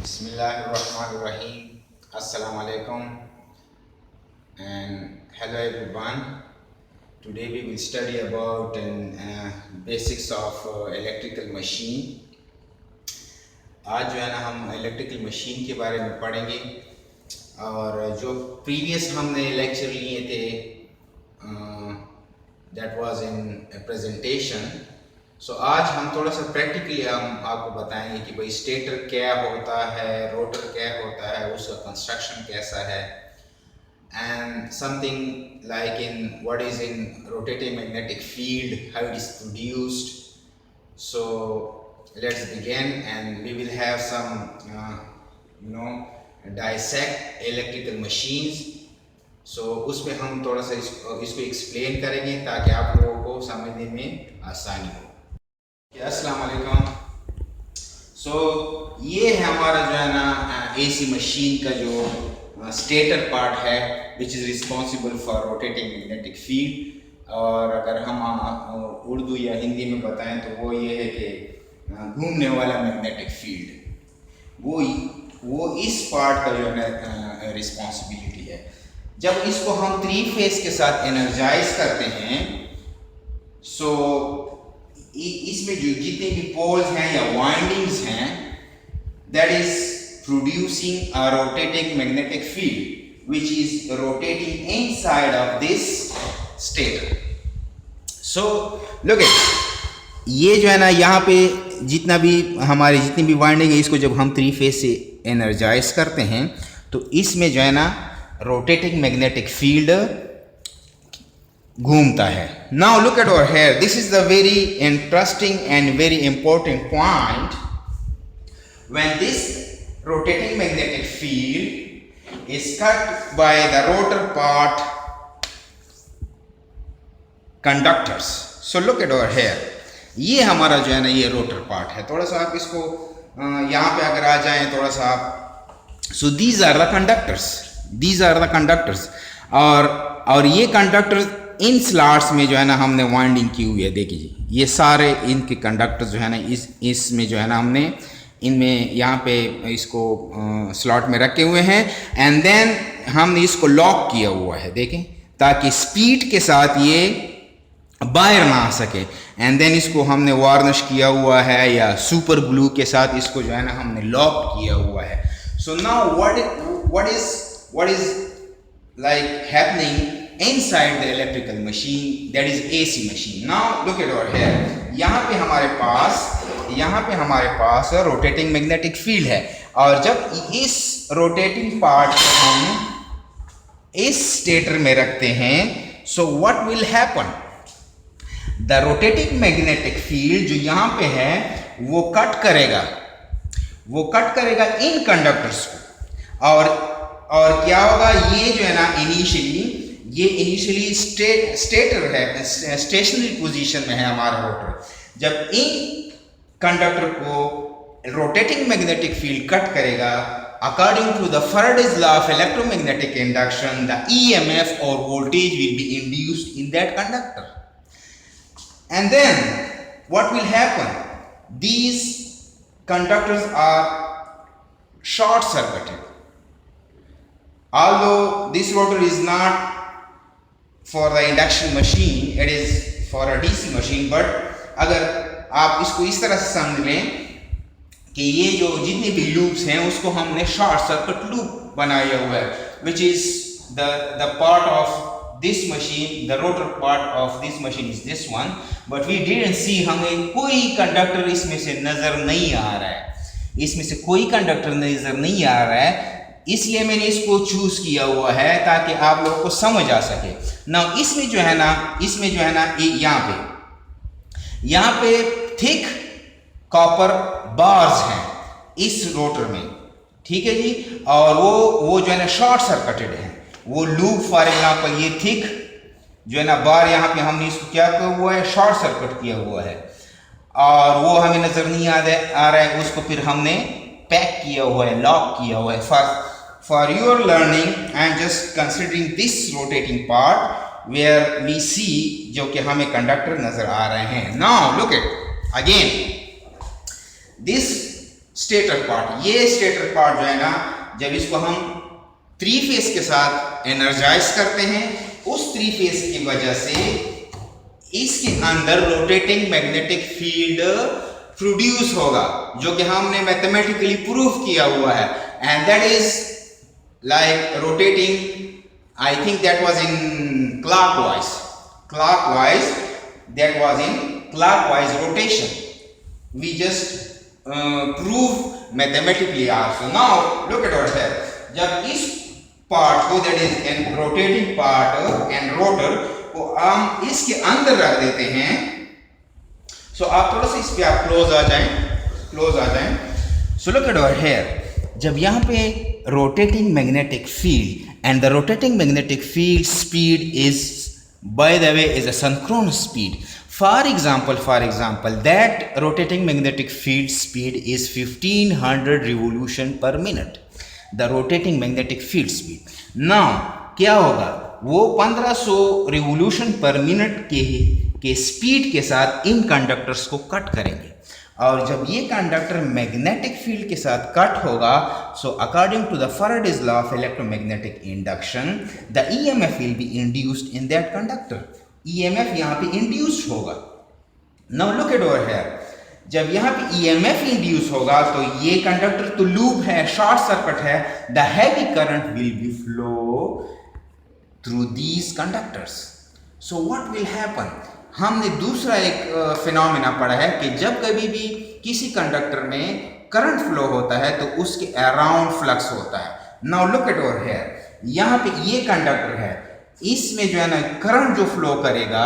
Bismillahirrahmanirrahim. Assalamu alaikum and hello everyone. Today we will study about basics of electrical machine. आज जो है ना हम इलेक्ट्रिकल मशीन के बारे में पढ़ेंगे और जो प्रीवियस हमने लेक्चर लिए थे दैट वाज इन प्रेजेंटेशन. सो आज हम थोड़ा सा प्रैक्टिकली हम आपको बताएंगे कि भाई स्टेटर क्या होता है, रोटर क्या होता है, उसका कंस्ट्रक्शन कैसा है, and something like in what is in rotating magnetic field, how it is produced. So let's begin and we will have some dissect electrical machines. So उसमें हम थोड़ा सा इसको एक्सप्लेन करेंगे ताकि आप लोगों को समझने में आसानी हो. अस्सलाम वालेकुम. सो ये है हमारा जो है ना एसी मशीन का जो स्टेटर पार्ट है which is responsible for rotating magnetic field. और अगर हम उर्दू या हिंदी में बताएं तो वो ये है कि घूमने वाला मैग्नेटिक फील्ड वो इस पार्ट का जो है रिस्पॉन्सिबिलिटी है. जब इसको हम 3 फेज के साथ एनर्जाइज करते हैं सो इसमें जो जितने भी पोल्स हैं या वाइंडिंग्स हैं that is producing a rotating magnetic field which is rotating inside of this stator. So look at, ये जो है ना यहाँ पे जितना भी हमारे जितनी भी वाइंडिंग है इसको जब हम 3 फेज से एनर्जाइज करते हैं तो इसमें जो है ना रोटेटिंग मैग्नेटिक फील्ड घूमता है. Now look at over here, this is the very interesting and very important point. When this rotating magnetic field is cut by the rotor part conductors. So look at over here, ये हमारा जो है ना ये rotor part है. थोड़ा सा आप इसको यहाँ पे अगर आ जाएं थोड़ा सा आप, so these are the conductors और ये कंडक्टर्स इन स्लॉट्स में जो है ना हमने वाइंडिंग की हुई है. देखिए ये सारे इनके कंडक्टर्स जो है ना इसमें जो है ना हमने इनमें यहाँ पे इसको स्लॉट में रखे हुए हैं एंड देन हमने इसको लॉक किया हुआ है. देखें ताकि स्पीड के साथ ये बाहर ना आ सके. एंड देन इसको हमने वार्निश किया हुआ है या सुपर ग्लू के साथ इसको जो है ना हमने लॉक किया हुआ है. So now what is like happening inside the electrical machine, that is AC machine. Now look at over here, यहाँ पे हमारे पास रोटेटिंग मैग्नेटिक फील्ड है और जब इस रोटेटिंग पार्ट को हम इस स्टेटर में रखते हैं सो what will happen, the rotating magnetic field जो यहाँ पे है वो कट करेगा इन कंडक्टर्स को. और क्या होगा, ये जो है ना इनिशियली स्टेटर है, स्टेशनरी पोजीशन में है हमारा रोटर. जब इन कंडक्टर को रोटेटिंग मैग्नेटिक फील्ड कट करेगा according to the Faraday's law of electromagnetic induction the EMF और voltage will be induced in that conductor. And then what will happen? These conductors are short circuited. Although this rotor is not for the induction machine, it is for a DC machine. But अगर आप इसको इस तरह से समझ लें कि ये जो जितने भी लूप्स हैं उसको हमने शॉर्ट सर्किट लूप बनाया हुआ है, which is the part of this machine, the rotor part of this machine is this one, but we didn't see, हमें कोई कंडक्टर इसमें से नजर नहीं आ रहा है, इसलिए मैंने इसको चूज किया हुआ है ताकि आप लोगों को समझ आ सके. ना इसमें जो है ना यहाँ पे थिक कॉपर बार्स हैं इस रोटर में, ठीक है जी. और वो जो है ना शॉर्ट सर्किटेड है. वो लूप फॉर एग्जाम्पल ये थिक जो है ना बार यहाँ पे हमने इसको क्या किया हुआ है, शॉर्ट सर्किट किया हुआ है और वो हमें नजर नहीं आ रहा है, उसको फिर हमने पैक किया हुआ है, लॉक किया हुआ है. For your learning I am just considering this rotating part where we see जो कि हमें कंडक्टर नजर आ रहे हैं. Now look at again, this stator part, ये स्टेटर पार्ट जो है ना, जब इसको हम 3 फेज के साथ एनर्जाइज करते हैं, उस 3 फेज की वजह से इसके अंदर रोटेटिंग मैग्नेटिक फील्ड प्रोड्यूस होगा, जो कि हमने मैथमेटिकली प्रूफ किया हुआ है, and that is like rotating, I think that was in clockwise, that was in clockwise rotation. We just prove mathematically also. Now look at what here. जब इस part को, that is in rotating part and rotor को हम इसके अंदर रख देते हैं, so आप थोड़ा सा इस पे आप क्लोज आ जाएं. So look at what here. जब यहाँ पे rotating magnetic field and the rotating magnetic field speed is, by the way, is a synchronous speed. For example, that rotating magnetic field speed is 1500 revolution per minute. The rotating magnetic field speed. Now क्या होगा, वो 1500 revolution per minute के speed के साथ इन conductors को cut करेंगे, और जब ये कंडक्टर मैग्नेटिक फील्ड के साथ कट होगा, so according to the Faraday's law of electromagnetic induction, the EMF will be induced in that conductor. EMF यहाँ पे इंड्यूस्ड होगा. Now look at over here. जब यहाँ पे ईएमएफ इंड्यूस होगा, तो ये कंडक्टर तो लूप है, शॉर्ट सर्किट है, the heavy current will be flow through these conductors. So what will happen, हमने दूसरा एक फिनोमेना पढ़ा है कि जब कभी भी किसी कंडक्टर में करंट फ्लो होता है तो उसके अराउंड फ्लक्स होता है. Now look at over here. यहाँ पे ये कंडक्टर है, इसमें जो है ना करंट जो फ्लो करेगा,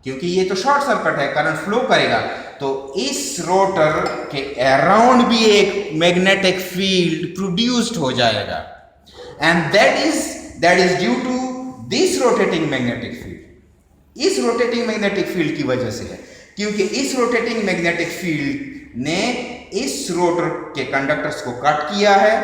क्योंकि ये तो शॉर्ट सर्किट है, करंट फ्लो करेगा, तो इस रोटर के अराउंड भी एक मैग्नेटिक फील्ड प्रोड्यूस्ड हो जाएगा, and that is due to this rotating magnetic field. इस रोटेटिंग मैग्नेटिक फील्ड की वजह से है, क्योंकि इस रोटेटिंग मैग्नेटिक फील्ड ने इस रोटर के कंडक्टर्स को कट किया है.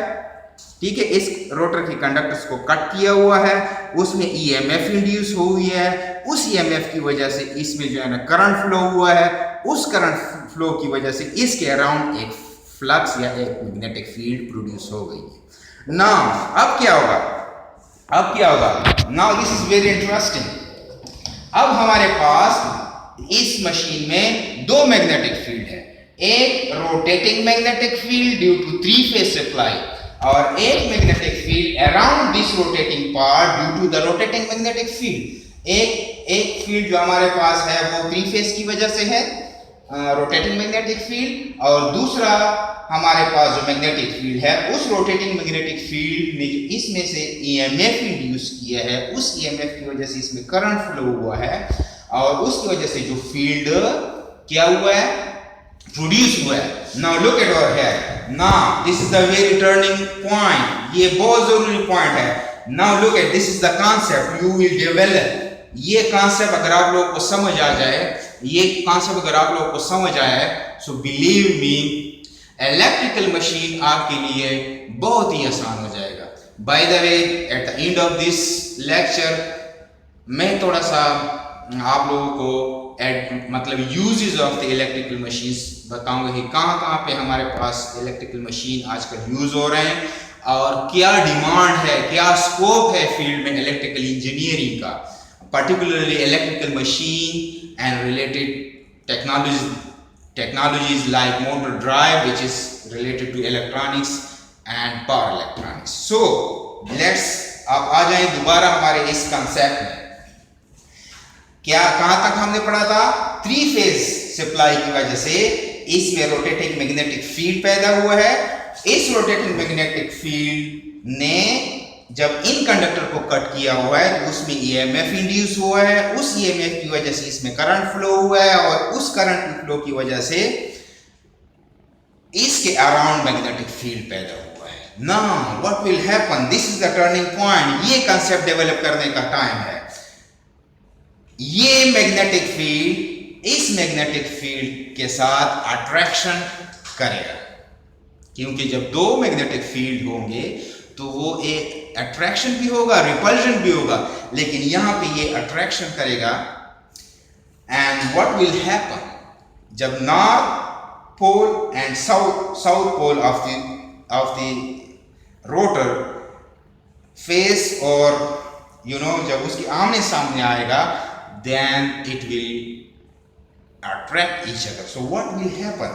ठीक है, इस रोटर के कंडक्टर्स को कट किया हुआ है, उसमें ईएमएफ इंड्यूस हुई है, उस ईएमएफ की वजह से इसमें जो है ना करंट फ्लो हुआ है, उस करंट फ्लो की वजह से इसके अराउंड एक फ्लक्स या एक मैग्नेटिक फील्ड प्रोड्यूस हो गई है. नाउ अब क्या होगा, now this is very interesting. अब हमारे पास इस मशीन में 2 मैग्नेटिक फील्ड है, एक rotating magnetic field due to 3 phase supply, और एक magnetic field around this rotating part due to the rotating magnetic field. एक फील्ड जो हमारे पास है वो 3 फेज की वजह से है, रोटेटिंग मैग्नेटिक फील्ड, और दूसरा हमारे पास जो मैग्नेटिक फील्ड है, उस रोटेटिंग मैग्नेटिक फील्ड ने जो इसमें से ईएमएफ इंड्यूस किया है, उस ईएमएफ की वजह से इसमें करंट फ्लो हुआ है, और उसकी वजह से जो फील्ड क्या हुआ है, प्रोड्यूस हुआ है. Now look at over here. Now this is the very turning point, ये बहुत जरूरी पॉइंट है. Now look eight, this is the concept you will develop. ये कांसेप्ट अगर आप लोगों को समझ आ जाए, so believe me, electrical machine आपके लिए बहुत ही आसान हो जाएगा. By the way, at the end of this lecture मैं थोड़ा सा आप लोगों को मतलब uses of the electrical machines बताऊंगा कि कहाँ पे हमारे पास इलेक्ट्रिकल मशीन आजकल यूज हो रहे हैं, और क्या डिमांड है, क्या स्कोप है फील्ड में इलेक्ट्रिकल इंजीनियरिंग का, particularly electrical machine and related technologies like motor drive, which is related to electronics and power electronics. So let's अब आ जाएं दोबारा हमारे इस कंसेप्ट में. कहां तक हमने पढ़ा था? 3 फेज सप्लाई की वजह से इसमें रोटेटिंग मैग्नेटिक फील्ड पैदा हुआ है. इस रोटेटिंग मैग्नेटिक फील्ड ने जब इन कंडक्टर को कट किया हुआ है, तो उसमें ईएमएफ इंड्यूस हुआ है, उस ईएमएफ की वजह से इसमें करंट फ्लो हुआ है, और उस करंट फ्लो की वजह से इसके अराउंड मैग्नेटिक फील्ड पैदा हुआ है. Now what will happen, this is the turning point. ये कंसेप्ट डेवलप करने का टाइम है. ये मैग्नेटिक फील्ड इस मैग्नेटिक फील्ड के साथ अट्रैक्शन करेगा, क्योंकि जब 2 मैग्नेटिक फील्ड होंगे तो वो एक अट्रैक्शन भी होगा, रिपल्शन भी होगा, लेकिन यहां पे ये अट्रैक्शन करेगा. एंड व्हाट विल हैपन, जब north pole and south pole of the rotor face, और जब उसकी आमने सामने आएगा, then it will attract each other. So what will happen?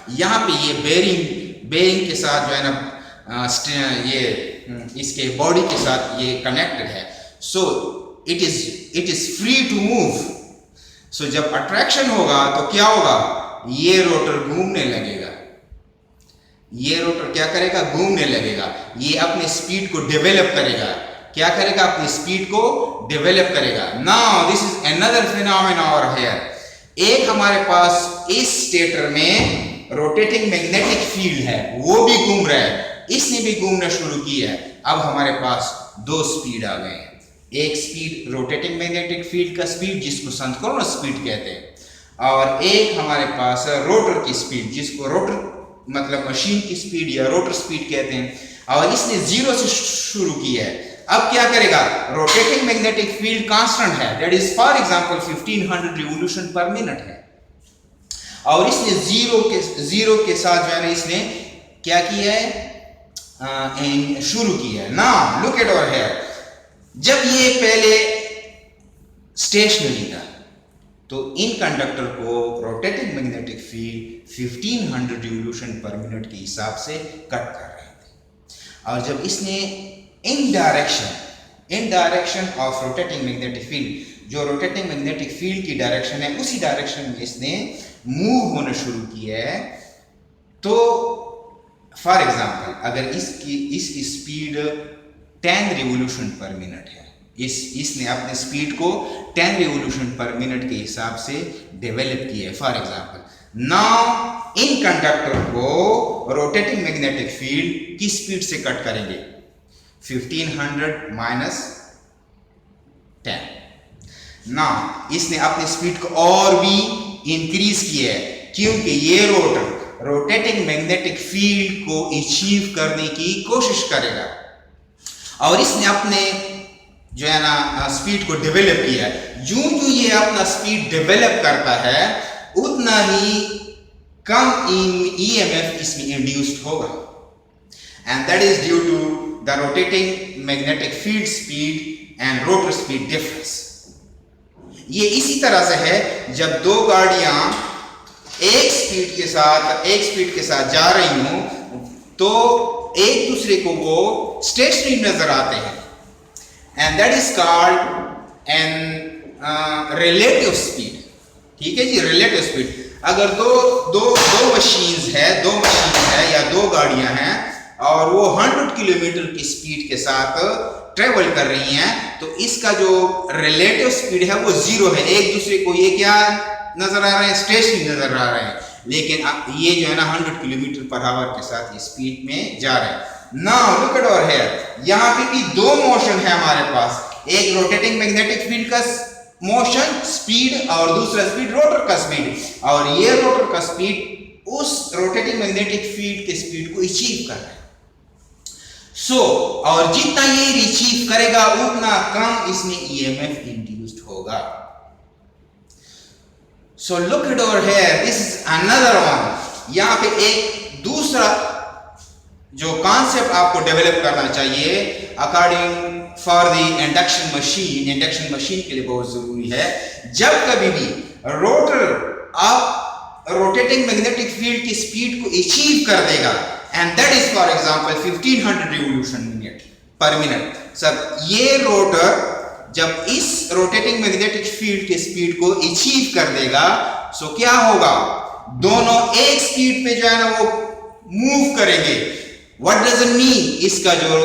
यहाँ पे ये बेरिंग के साथ जो है ना ये इसके बॉडी के साथ ये कनेक्टेड है. So it is free to move. So जब अट्रैक्शन होगा तो क्या होगा, ये रोटर घूमने लगेगा. ये रोटर क्या करेगा, घूमने लगेगा. ये अपने स्पीड को डेवलप करेगा. क्या करेगा, अपनी स्पीड को डेवलप करेगा. Now this is another phenomena over here. एक हमारे पास इस स्टेटर में रोटेटिंग मैग्नेटिक फील्ड है, वो भी घूम रहा है, इसने भी घूमना शुरू किया है. अब हमारे पास दो स्पीड आ गए हैं. एक स्पीड रोटेटिंग मैग्नेटिक फील्ड का स्पीड, जिसको सिंक्रोनस स्पीड कहते हैं, और एक हमारे पास रोटर की स्पीड, जिसको रोटर मतलब मशीन की स्पीड या रोटर स्पीड कहते हैं. और इसने 0 से शुरू किया है. अब क्या करेगा, रोटेटिंग मैग्नेटिक फील्ड कांस्टेंट है, that is for example 1500 revolution per minute है. और इसने जीरो के साथ जो है ना, इसने क्या किया है, शुरू किया है. Now look at over here. जब ये पहले स्टेशनरी था तो इन कंडक्टर को rotating magnetic field 1500 revolution per minute के हिसाब से कट कर रहे थे. और जब इसने इन direction of rotating magnetic field, जो रोटेटिंग मैग्नेटिक फील्ड की डायरेक्शन है, उसी डायरेक्शन में इसने मूव होना शुरू किया है. तो फॉर एग्जांपल अगर इसकी स्पीड 10 रिवोल्यूशन पर मिनट है, इसने अपने स्पीड को 10 रिवोल्यूशन पर मिनट के हिसाब से डेवलप किया है. For example now in conductor को रोटेटिंग मैग्नेटिक फील्ड किस स्पीड से कट करेंगे, 1500 माइनस 10. नाउ इसने अपनी स्पीड को और भी इंक्रीज किया है, क्योंकि ये रोटर रोटेटिंग मैग्नेटिक फील्ड को अचीव करने की कोशिश करेगा. और इसने अपने जो है ना स्पीड को डेवलप किया है. जो ये अपना स्पीड डेवलप करता है, उतना ही कम ईएमएफ इसमें इंड्यूस्ड होगा. And that is due to the rotating magnetic field speed and rotor speed difference. ये इसी तरह से है, जब दो गाड़ियां एक स्पीड के साथ जा रही हूं, तो एक दूसरे को वो स्टेशनरी नजर आते हैं. And that is called an relative speed. ठीक है जी, रिलेटिव स्पीड. अगर दो मशीन्स है या दो गाड़ियां हैं और वो 100 किलोमीटर की स्पीड के साथ ट्रेवल कर रही हैं, तो इसका जो रिलेटिव स्पीड है वो 0 है. एक दूसरे को ये क्या नजर आ रहे हैं, स्टेशनरी नजर आ रहे हैं. लेकिन ये जो है ना 100 किलोमीटर पर आवर के साथ ये स्पीड में जा रहे हैं. Now look at over here. यहाँ पे भी दो मोशन है हमारे पास, एक रोटेटिंग मैग्नेटिक फील्ड का मोशन स्पीड और दूसरा स्पीड रोटर का स्पीड. और ये रोटर का स्पीड उस रोटेटिंग मैग्नेटिक फील्ड के स्पीड को अचीव कर रहा है. और जितना ये अचीव करेगा, उतना कम इसमें ईएमएफ इंड्यूस्ड होगा. So look it over here. This is another one. यहाँ पे एक दूसरा जो कॉन्सेप्ट आपको डेवलप करना चाहिए according for the induction machine के लिए बहुत जरूरी है. जब कभी भी रोटर आप रोटेटिंग मैग्नेटिक फील्ड की स्पीड को अचीव कर देगा, and that is for example 1500 revolution per minute. सब ये रोटर जब इस रोटेटिंग मैग्नेटिक फील्ड के स्पीड को अचीव कर देगा, सो क्या होगा, दोनों एक स्पीड पे जो है ना वो मूव करेंगे. व्हाट डज इट मीन, इसका जो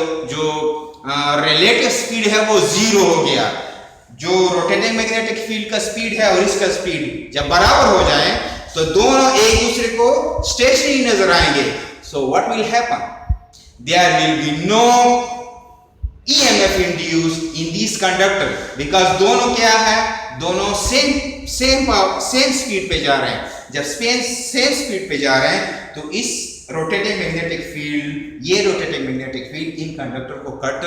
रिलेटिव स्पीड है वो 0 हो गया. जो रोटेटिंग मैग्नेटिक फील्ड का स्पीड है और इसका स्पीड जब बराबर हो जाए, तो दोनों एक दूसरे को स्टेशनरी नजर आएंगे. So what will happen, there will be no EMF induced in these conductor, because दोनों क्या है, दोनों सेम स्पीड पे जा रहे हैं. जब सेम स्पीड पे जा रहे हैं, तो इस रोटेटिंग मैग्नेटिक फील्ड इन कंडक्टर को कट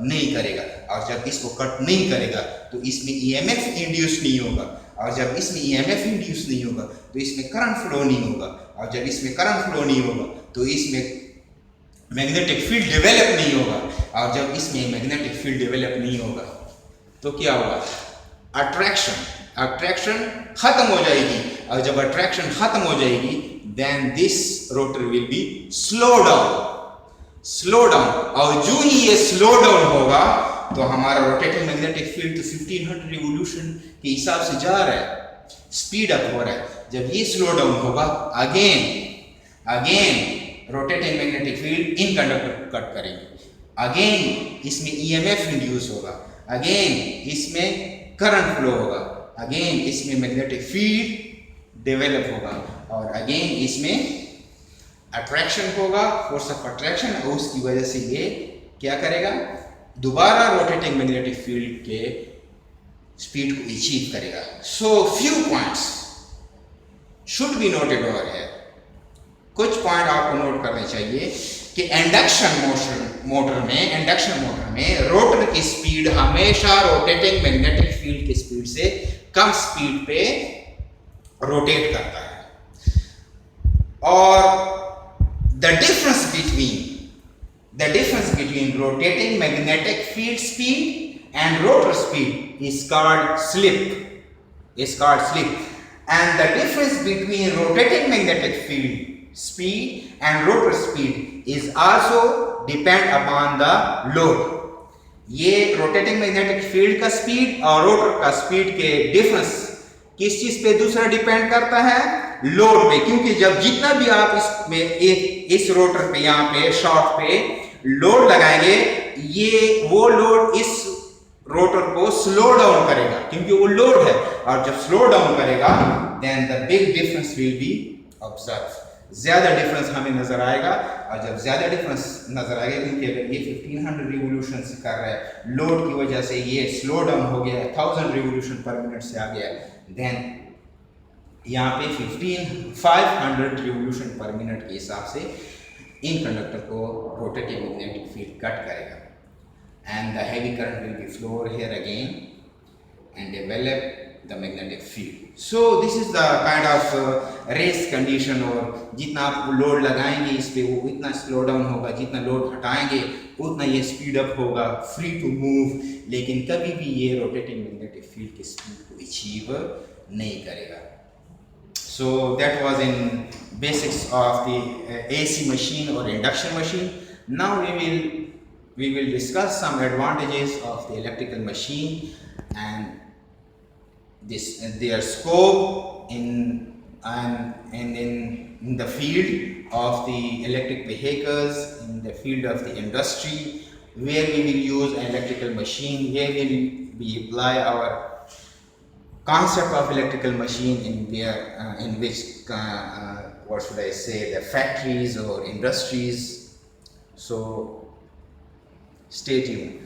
नहीं करेगा. और जब इसको कट नहीं करेगा, तो इसमें EMF इंड्यूस नहीं होगा. और जब इसमें ईएमएफ इंड्यूस नहीं होगा तो इसमें करंट फ्लो नहीं होगा, और जब इसमें करंट फ्लो नहीं होगा तो इसमें मैग्नेटिक फील्ड डेवलप नहीं होगा, और जब इसमें मैग्नेटिक फील्ड डेवलप नहीं होगा तो क्या होगा, अट्रैक्शन खत्म हो जाएगी, और जब अट्रैक्शन खत्म हो जाएगी then this rotor will be slow down, और जो ही ये स्लो डाउन होगा तो हमारा रोटेटिंग मैग्नेटिक फील्ड तो 1500 रिवोल्यूशन के हिसाब से जा रहा है, स्पीड अप हो रहा है। जब ये स्लो डाउन होगा अगेन रोटेटिंग मैग्नेटिक फील्ड इन कंडक्टर कट करेंगे, अगेन इसमें ईएमएफ इंड्यूस होगा, अगेन इसमें करंट फ्लो होगा, अगेन इसमें मैग्नेटिक फील्ड डेवलप होगा, और अगेन इसमें अट्रैक्शन होगा, फोर्स ऑफ अट्रैक्शन, और उसकी वजह से ये क्या करेगा, दोबारा रोटेटिंग मैग्नेटिक फील्ड के स्पीड को अचीव करेगा। So few points should be noted over here. कुछ पॉइंट आपको नोट करने चाहिए कि इंडक्शन मोटर में रोटर की स्पीड हमेशा रोटेटिंग मैग्नेटिक फील्ड की स्पीड से कम स्पीड पे रोटेट करता है, और the difference between rotating magnetic field speed and rotor speed is called slip, and the difference between rotating magnetic field speed and rotor speed is also depend upon the load. ये rotating magnetic field का speed और rotor का speed के difference किस चीज पे दूसरा depend करता है, लोड पे, क्योंकि जब जितना भी आप इसमें इस रोटर पे यहाँ पे शॉर्ट पे लोड लगाएंगे, ये वो लोड इस रोटर को स्लो डाउन करेगा, क्योंकि वो लोड है, और जब स्लो डाउन करेगा then the big difference will be observe, ज्यादा डिफरेंस हमें नजर आएगा, और जब ज्यादा डिफरेंस नजर आएगा, क्योंकि अगर ये 1500 रिवोल्यूशन से कर रहा है, लोड की वजह से ये स्लो डाउन हो गया, 1000 रिवोल्यूशन पर मिनट से आ गया, देन यहाँ पे 500 रिवोल्यूशन पर मिनट के हिसाब से इन कंडक्टर को रोटेटिंग मैग्नेटिक फील्ड कट करेगा, and the heavy current will be flow here again and develop the magnetic field. So this is the kind of race condition, और जितना आप लोड लगाएंगे इस पे वो इतना स्लो डाउन होगा, जितना लोड हटाएंगे उतना ये स्पीड अप होगा, फ्री टू मूव, लेकिन कभी भी ये रोटेटिंग मैग्नेटिक फील्ड की स्पीड को अचीव नहीं करेगा। So that was in basics of the AC machine or induction machine. Now we will discuss some advantages of the electrical machine and their scope in the field of the electric vehicles, in the field of the industry, where we will use an electrical machine, where will we apply our concept of electrical machine in which what should I say, the factories or industries. So stay tuned.